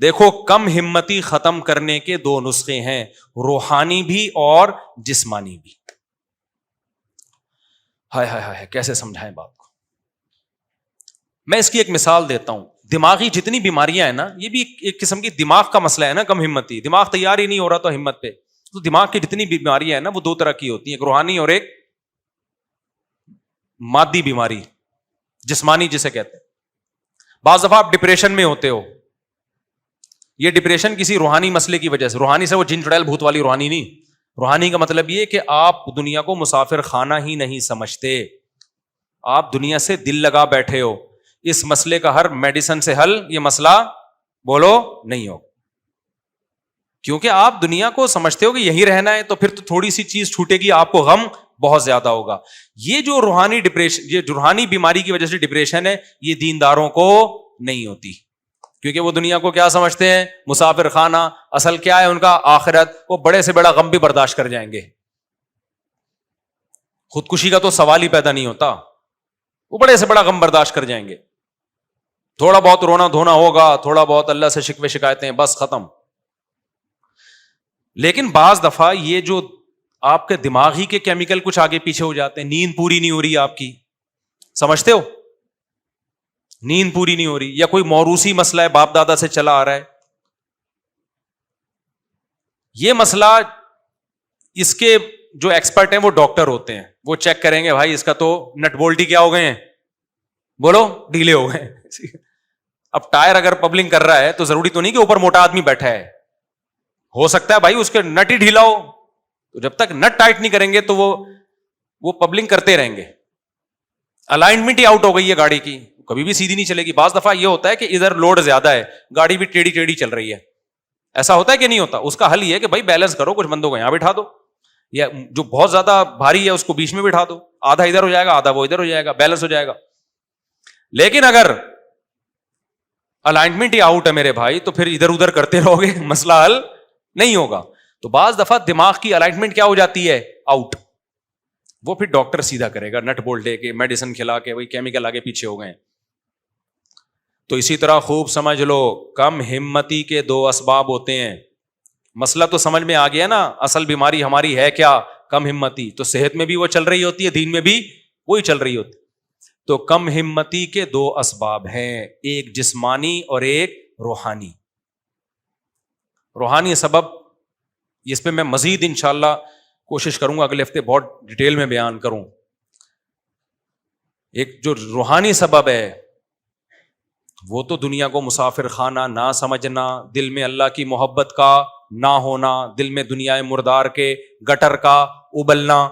دیکھو کم ہمتی ختم کرنے کے دو نسخے ہیں, روحانی بھی اور جسمانی بھی. ہائے ہائے ہائے کیسے سمجھائیں بات کو. میں اس کی ایک مثال دیتا ہوں. دماغی جتنی بیماریاں ہیں نا, یہ بھی ایک قسم کی دماغ کا مسئلہ ہے نا, کم ہمتی. دماغ تیار ہی نہیں ہو رہا تو ہمت پہ. تو دماغ کی جتنی بیماریاں ہیں نا وہ دو طرح کی ہوتی ہیں, ایک روحانی اور ایک مادی بیماری, جسمانی جسے کہتے ہیں. بعض دفعہ آپ ڈپریشن میں ہوتے ہو, یہ ڈپریشن کسی روحانی مسئلے کی وجہ سے. روحانی سے وہ جن چڑیل بھوت والی روحانی نہیں. روحانی کا مطلب یہ کہ آپ دنیا کو مسافر خانہ ہی نہیں سمجھتے, آپ دنیا سے دل لگا بیٹھے ہو. اس مسئلے کا ہر میڈیسن سے حل یہ مسئلہ بولو نہیں ہو, کیونکہ آپ دنیا کو سمجھتے ہو کہ یہی رہنا ہے, تو پھر تو تھوڑی سی چیز چھوٹے گی آپ کو غم بہت زیادہ ہوگا. یہ جو روحانی ڈپریشن, یہ روحانی بیماری کی وجہ سے ڈپریشن ہے, یہ دینداروں کو نہیں ہوتی, کیونکہ وہ دنیا کو کیا سمجھتے ہیں, مسافر خانہ. اصل کیا ہے ان کا, آخرت. وہ بڑے سے بڑا غم بھی برداشت کر جائیں گے, خودکشی کا تو سوال ہی پیدا نہیں ہوتا, وہ بڑے سے بڑا غم برداشت کر جائیں گے. تھوڑا بہت رونا دھونا ہوگا, تھوڑا بہت اللہ سے شکوے شکایتیں, بس ختم. لیکن بعض دفعہ یہ جو آپ کے دماغی کے کیمیکل کچھ آگے پیچھے ہو جاتے ہیں, نیند پوری نہیں ہو رہی آپ کی, سمجھتے ہو, نیند پوری نہیں ہو رہی, یا کوئی موروثی مسئلہ ہے باپ دادا سے چلا آ رہا ہے. یہ مسئلہ اس کے جو ایکسپرٹ ہیں وہ ڈاکٹر ہوتے ہیں, وہ چیک کریں گے بھائی اس کا تو نٹ بولٹی کیا ہو گئے ہیں, بولو ڈھیلے ہو گئے. اب ٹائر اگر پبلنگ کر رہا ہے تو ضروری تو نہیں کہ اوپر موٹا آدمی بیٹھا ہے, ہو سکتا ہے بھائی اس کے نٹ ہی ڈھیلا ہو. تو جب تک نٹ ٹائٹ نہیں کریں گے تو وہ پبلنگ کرتے رہیں گے. الائنمنٹ ہی آؤٹ ہو گئی ہے گاڑی کی, کبھی بھی سیدھی نہیں چلے گی. بعض دفعہ یہ ہوتا ہے کہ ادھر لوڈ زیادہ ہے, گاڑی بھی ٹیڑھی ٹیڑھی چل رہی ہے. ایسا ہوتا ہے کہ نہیں ہوتا؟ اس کا حل یہ ہے کہ بھائی بیلنس کرو, کچھ بندوں کو یہاں بٹھا دو, یا جو بہت زیادہ بھاری ہے اس کو بیچ میں بٹھا دو, آدھا ادھر ہو جائے گا آدھا وہ ادھر ہو جائے گا, بیلنس ہو جائے گا. لیکن اگر الائنمنٹ ہی آؤٹ ہے میرے بھائی, تو پھر ادھر ادھر کرتے رہو گے, مسئلہ حل نہیں ہوگا. تو بعض دفعہ دماغ کی الائنمنٹ کیا ہو جاتی ہے, آؤٹ. وہ پھر ڈاکٹر سیدھا کرے گا, نٹ بولٹ دے کے, میڈیسن کھلا کے, وہی کیمیکل آگے پیچھے ہو گئے. تو اسی طرح خوب سمجھ لو, کم ہمتی کے دو اسباب ہوتے ہیں. مسئلہ تو سمجھ میں آ گیا نا, اصل بیماری ہماری ہے کیا, کم ہمتی. تو صحت میں بھی وہ چل رہی ہوتی ہے, دین میں بھی وہی چل رہی ہوتی. تو کم ہمتی کے دو اسباب ہیں, ایک جسمانی اور ایک روحانی. روحانی سبب اس پہ میں مزید انشاءاللہ کوشش کروں گا اگلے ہفتے بہت ڈیٹیل میں بیان کروں. ایک جو روحانی سبب ہے وہ تو دنیا کو مسافر خانہ نہ سمجھنا, دل میں اللہ کی محبت کا نہ ہونا, دل میں دنیا مردار کے گٹر کا ابلنا.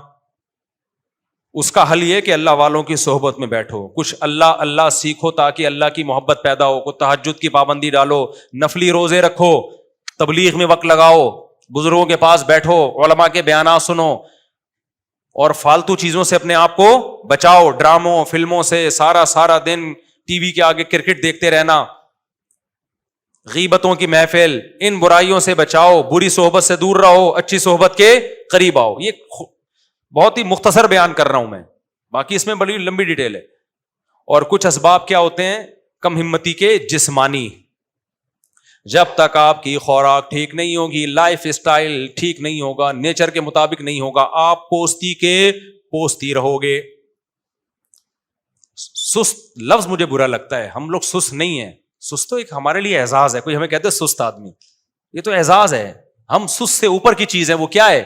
اس کا حل یہ کہ اللہ والوں کی صحبت میں بیٹھو, کچھ اللہ اللہ سیکھو تاکہ اللہ کی محبت پیدا ہو. کو تہجد کی پابندی ڈالو, نفلی روزے رکھو, تبلیغ میں وقت لگاؤ, بزرگوں کے پاس بیٹھو, علماء کے بیانات سنو, اور فالتو چیزوں سے اپنے آپ کو بچاؤ, ڈراموں فلموں سے سارا دن ٹی وی کے آگے کرکٹ دیکھتے رہنا, غیبتوں کی محفل, ان برائیوں سے بچاؤ, بری صحبت سے دور رہو, اچھی صحبت کے قریب آؤ. یہ بہت ہی مختصر بیان کر رہا ہوں میں, باقی اس میں بڑی لمبی ڈیٹیل ہے. اور کچھ اسباب کیا ہوتے ہیں کم ہمتی کے, جسمانی. جب تک آپ کی خوراک ٹھیک نہیں ہوگی, لائف اسٹائل ٹھیک نہیں ہوگا, نیچر کے مطابق نہیں ہوگا, آپ پوستی کے پوستی رہو گے. سست لفظ مجھے برا لگتا ہے, ہم لوگ سست نہیں ہیں. سست تو ایک ہمارے لیے اعزاز ہے, کوئی ہمیں کہتے ہیں سست آدمی, یہ تو اعزاز ہے. ہم سست سے اوپر کی چیز ہے. وہ کیا ہے,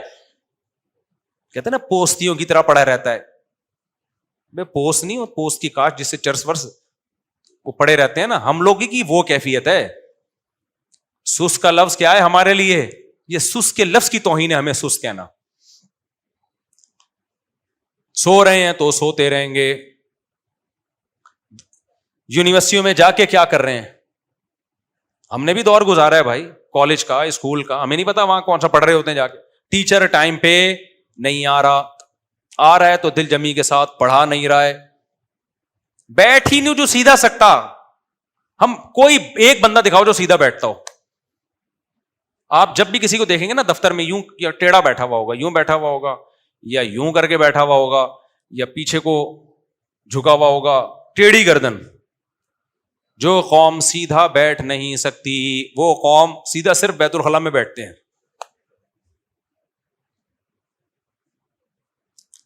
کہتے ہیں نا پوستیوں کی طرح پڑا رہتا ہے. بے پوست نہیں, پوست کی کاٹ جس سے چرس ورس وہ پڑے رہتے ہیں نا, ہم لوگ کی وہ کیفیت ہے. سست کا لفظ کیا ہے ہمارے لیے, یہ سست کے لفظ کی توہین ہے ہمیں سست کہنا. سو رہے ہیں تو سوتے رہیں گے. یونیورسٹیوں میں جا کے کیا کر رہے ہیں, ہم نے بھی دور گزارا ہے بھائی, کالج کا, اسکول کا, ہمیں نہیں پتا وہاں کون سا پڑھ رہے ہوتے ہیں جا کے. ٹیچر ٹائم پہ نہیں آ رہا ہے تو دل جمی کے ساتھ پڑھا نہیں رہا ہے. بیٹھ ہی نہیں جو سیدھا سکتا. ہم کوئی ایک بندہ دکھاؤ جو سیدھا بیٹھتا ہو. آپ جب بھی کسی کو دیکھیں گے نا دفتر میں, یوں یا ٹیڑھا بیٹھا ہوا ہوگا, یوں بیٹھا ہوا ہوگا, یا یوں کر کے بیٹھا ہوا ہوگا, یا پیچھے کو جھکا ہوا ہوگا, ٹیڑھی گردن. جو قوم سیدھا بیٹھ نہیں سکتی وہ قوم سیدھا صرف بیت الخلا میں بیٹھتے ہیں.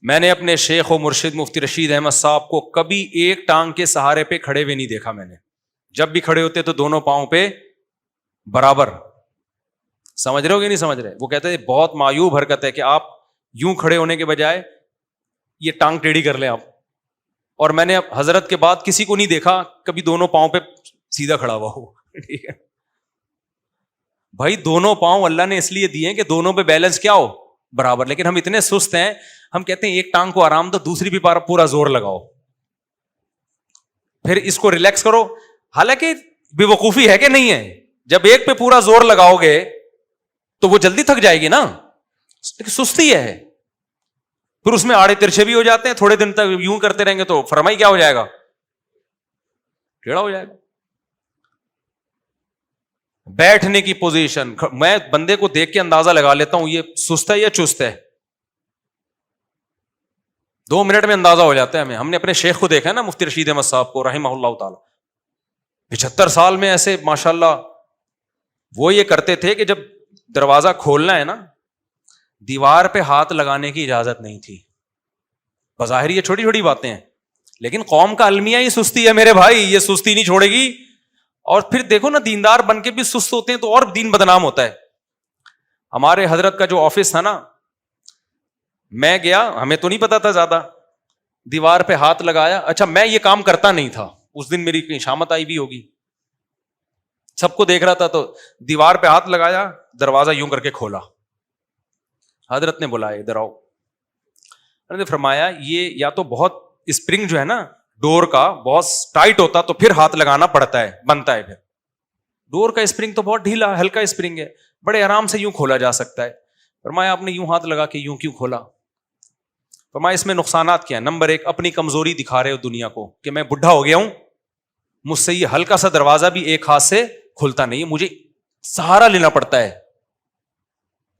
میں نے اپنے شیخ و مرشد مفتی رشید احمد صاحب کو کبھی ایک ٹانگ کے سہارے پہ کھڑے ہوئے نہیں دیکھا. میں نے جب بھی کھڑے ہوتے تو دونوں پاؤں پہ برابر. سمجھ رہے ہو کہ نہیں سمجھ رہے؟ وہ کہتے ہیں بہت معیوب حرکت ہے کہ آپ یوں کھڑے ہونے کے بجائے یہ ٹانگ ٹیڑھی کر لیں آپ. اور میں نے حضرت کے بعد کسی کو نہیں دیکھا کبھی دونوں پاؤں پہ سیدھا کھڑا ہوا ہو. ٹھیک ہے بھائی, دونوں پاؤں اللہ نے اس لیے دیے ہیں کہ دونوں پہ بیلنس کیا ہو, برابر. لیکن ہم اتنے سست ہیں, ہم کہتے ہیں ایک ٹانگ کو آرام دو, دوسری بھی پورا زور لگاؤ, پھر اس کو ریلیکس کرو. حالانکہ بے وقوفی ہے کہ نہیں ہے؟ جب ایک پہ پورا زور لگاؤ گے تو وہ جلدی تھک جائے گی نا. سستی ہے, پھر اس میں آڑے ترچھے بھی ہو جاتے ہیں. تھوڑے دن تک یوں کرتے رہیں گے تو فرمائی کیا ہو جائے گا, ٹیڑھا ہو جائے گا. بیٹھنے کی پوزیشن, میں بندے کو دیکھ کے اندازہ لگا لیتا ہوں یہ سست ہے یا چست ہے. 2 منٹ میں اندازہ ہو جاتا ہے ہمیں. ہم نے اپنے شیخ کو دیکھا ہے نا, مفتی رشید احمد صاحب کو رحمہ اللہ تعالی, 75 سال میں ایسے ماشاءاللہ. وہ یہ کرتے تھے کہ جب دروازہ کھولنا ہے نا, دیوار پہ ہاتھ لگانے کی اجازت نہیں تھی. بظاہر یہ چھوٹی چھوٹی باتیں ہیں, لیکن قوم کا المیہ ہی سستی ہے میرے بھائی, یہ سستی نہیں چھوڑے گی. اور پھر دیکھو نا, دیندار بن کے بھی سست ہوتے ہیں تو اور دین بدنام ہوتا ہے. ہمارے حضرت کا جو آفس تھا نا, میں گیا, ہمیں تو نہیں پتا تھا زیادہ, دیوار پہ ہاتھ لگایا. اچھا میں یہ کام کرتا نہیں تھا اس دن, میری کہیں شامت آئی بھی ہوگی, سب کو دیکھ رہا تھا, تو دیوار پہ ہاتھ لگایا, دروازہ یوں کر کے کھولا. حضرت نے بلایا ادھر آؤ. حضرت نے فرمایا یہ یا تو بہت اسپرنگ جو ہے نا ڈور کا بہت ٹائٹ ہوتا تو پھر ہاتھ لگانا پڑتا ہے, بنتا ہے. پھر ڈور کا اسپرنگ تو بہت ڈھیلا ہلکا اسپرنگ ہے, بڑے آرام سے یوں کھولا جا سکتا ہے. فرمایا آپ نے یوں ہاتھ لگا کے یوں کیوں کھولا؟ فرمایا اس میں نقصانات کیا ہیں. نمبر 1, اپنی کمزوری دکھا رہے ہو دنیا کو کہ میں بڈھا ہو گیا ہوں, مجھ سے یہ ہلکا سا دروازہ بھی ایک ہاتھ سے کھلتا نہیں ہے, مجھے سہارا لینا پڑتا ہے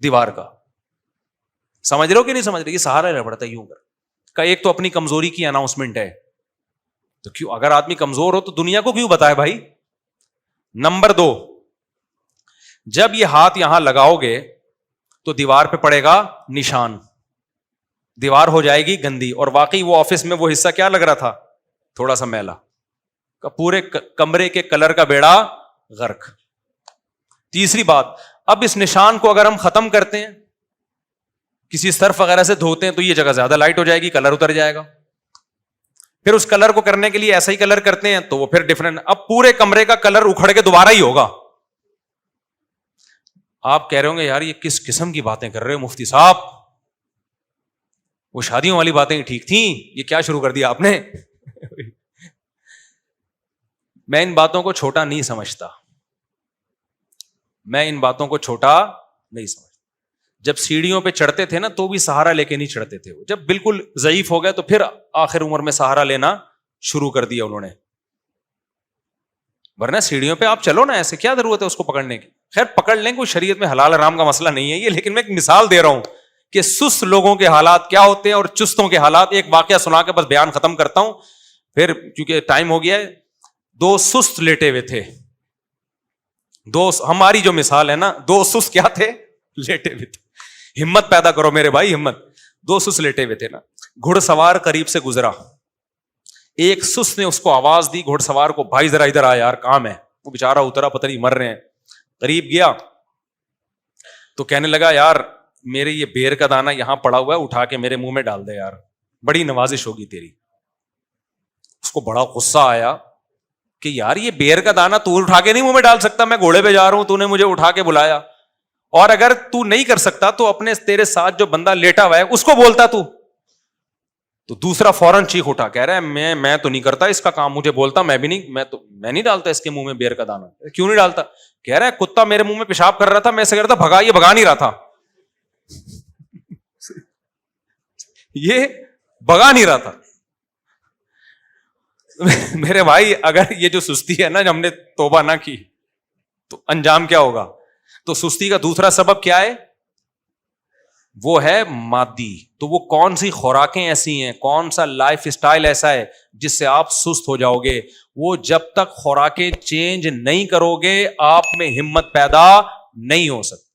دیوار کا. سمجھ رہے ہو کہ نہیں سمجھ رہے؟ یہ سہارا لینا پڑتا ہے یوں کر کا. ایک تو اپنی کمزوری کی اناؤنسمنٹ ہے, تو کیوں اگر آدمی کمزور ہو تو دنیا کو کیوں بتائے بھائی. نمبر 2, جب یہ ہاتھ یہاں لگاؤ گے تو دیوار پہ پڑے گا نشان, دیوار ہو جائے گی گندی. اور واقعی وہ آفس میں وہ حصہ کیا لگ رہا تھا, تھوڑا سا میلا, پورے کمرے کے کلر کا بیڑا غرق. تیسری بات, اب اس نشان کو اگر ہم ختم کرتے ہیں, کسی سرف وغیرہ سے دھوتے ہیں, تو یہ جگہ زیادہ لائٹ ہو جائے گی, کلر اتر جائے گا. پھر اس کلر کو کرنے کے لیے ایسا ہی کلر کرتے ہیں تو وہ پھر ڈفرنٹ, اب پورے کمرے کا کلر اکھڑ کے دوبارہ ہی ہوگا. آپ کہہ رہے ہوں گے یار یہ کس قسم کی باتیں کر رہے ہو مفتی صاحب, وہ شادیوں والی باتیں ٹھیک تھیں, یہ کیا شروع کر دیا آپ نے. میں ان باتوں کو چھوٹا نہیں سمجھتا, میں ان باتوں کو چھوٹا نہیں سمجھتا. جب سیڑھیوں پہ چڑھتے تھے نا تو بھی سہارا لے کے نہیں چڑھتے تھے, جب بالکل ضعیف ہو گئے تو پھر آخر عمر میں سہارا لینا شروع کر دیا انہوں نے. ورنہ سیڑھیوں پہ آپ چلو نا, ایسے کیا ضرورت ہے اس کو پکڑنے کی. خیر پکڑ لیں, کوئی شریعت میں حلال حرام کا مسئلہ نہیں ہے یہ, لیکن میں ایک مثال دے رہا ہوں کہ سست لوگوں کے حالات کیا ہوتے ہیں اور چستوں کے حالات. ایک واقعہ سنا کے بس بیان ختم کرتا ہوں, پھر کیونکہ ٹائم ہو گیا ہے. 2 سست لیٹے ہوئے تھے, ہماری جو مثال ہے نا, 2 سست کیا تھے, لیٹے ہوئے تھے. ہمت پیدا کرو میرے بھائی, ہمت. 2 سست لیٹے ہوئے تھے نا, گھڑ سوار قریب سے گزرا, ایک سست نے اس کو آواز دی گھڑ سوار کو, بھائی ذرا ادھر آ یار کام ہے. وہ بےچارا اترا, پتہ نہیں مر رہے ہیں. قریب گیا تو کہنے لگا یار میرے یہ بیر کا دانہ یہاں پڑا ہوا ہے, اٹھا کے میرے منہ میں ڈال دے یار, بڑی نوازش ہوگی تیری. اس کو بڑا غصہ آیا کہ یار یہ بیر کا دانہ تو اٹھا کے نہیں منہ میں ڈال سکتا, میں گھوڑے پہ جا رہا ہوں, تو نے مجھے اٹھا کے بلایا. اور اگر تو نہیں کر سکتا تو اپنے تیرے ساتھ جو بندہ لیٹا ہوا ہے اس کو بولتا. تو دوسرا فوراً چیخ اٹھا, کہہ رہا ہے میں تو نہیں کرتا اس کا کام, مجھے بولتا میں بھی نہیں, میں نہیں ڈالتا اس کے منہ میں بیر کا دانہ. کیوں نہیں ڈالتا؟ کہہ رہا ہے کتا میرے منہ میں پیشاب کر رہا تھا, میں ایسے کر رہا تھا, یہ بھگا نہیں رہا تھا, یہ بھگا نہیں رہا تھا. میرے بھائی اگر یہ جو سستی ہے نا, ہم نے توبہ نہ کی تو انجام کیا ہوگا. تو سستی کا دوسرا سبب کیا ہے, وہ ہے مادی. تو وہ کون سی خوراکیں ایسی ہیں, کون سا لائف اسٹائل ایسا ہے جس سے آپ سست ہو جاؤ گے؟ وہ جب تک خوراکیں چینج نہیں کرو گے آپ میں ہمت پیدا نہیں ہو سکتی.